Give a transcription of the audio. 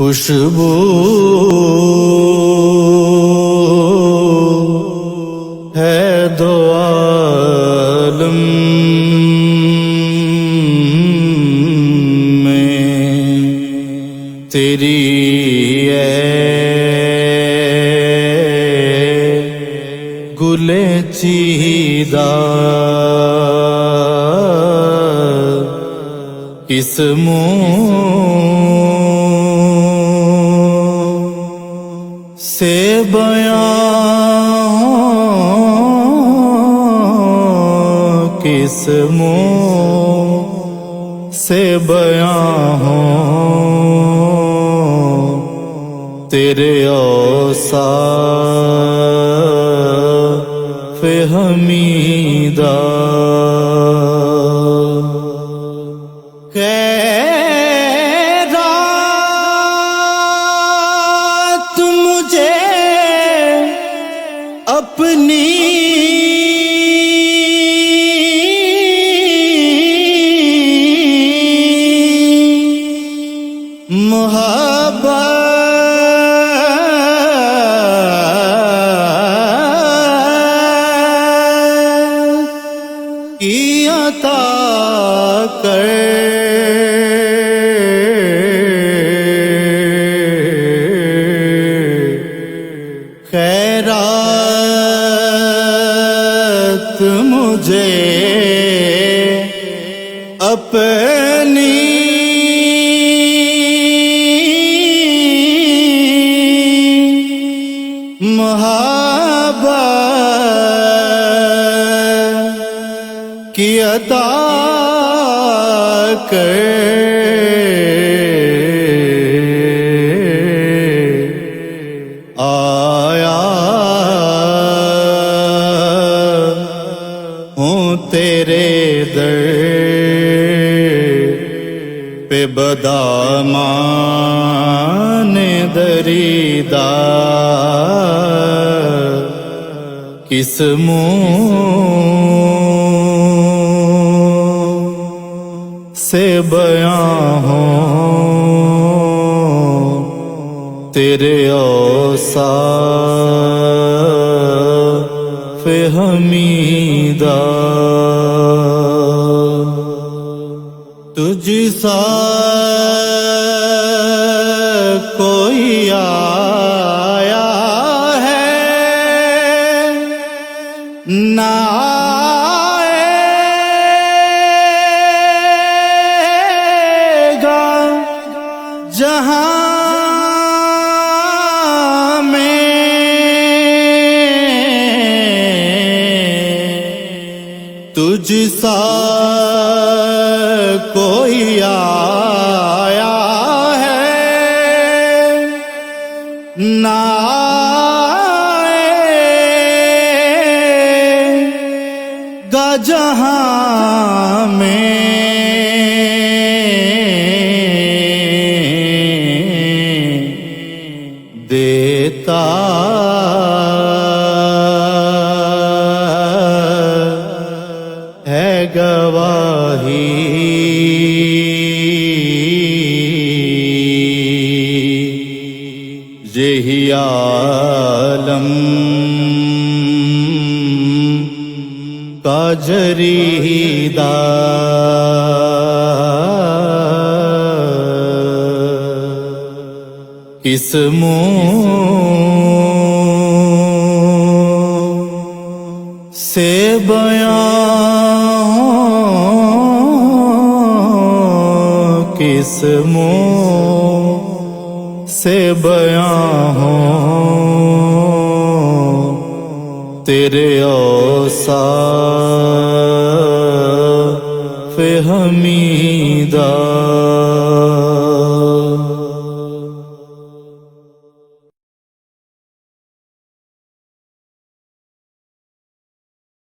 خوشبو ہے دو عالم میں تیری گلے چیدہ کس منہ سے بیان کس منہ سے بیان تیرے اوصاف حمیدہ خیرات مجھے اپنی محبت کی عطا کر خیرات مجھے اپنی محبت کی عطا کر تیرے در پہ بدامان دریدہ کس منہ سے بیان تیرے اوصاف حمیدہ تجھ سا کوئی آیا ہے نہ آئے گا جہاں تجھ سا کوئی آیا ہے نہ آئے گا جہاں میں دیتا ہے گواہی یہی عالم کا جریدہ کس منہ سے بیان کس منہ سے بیان تیرے اوصاف حمیدہ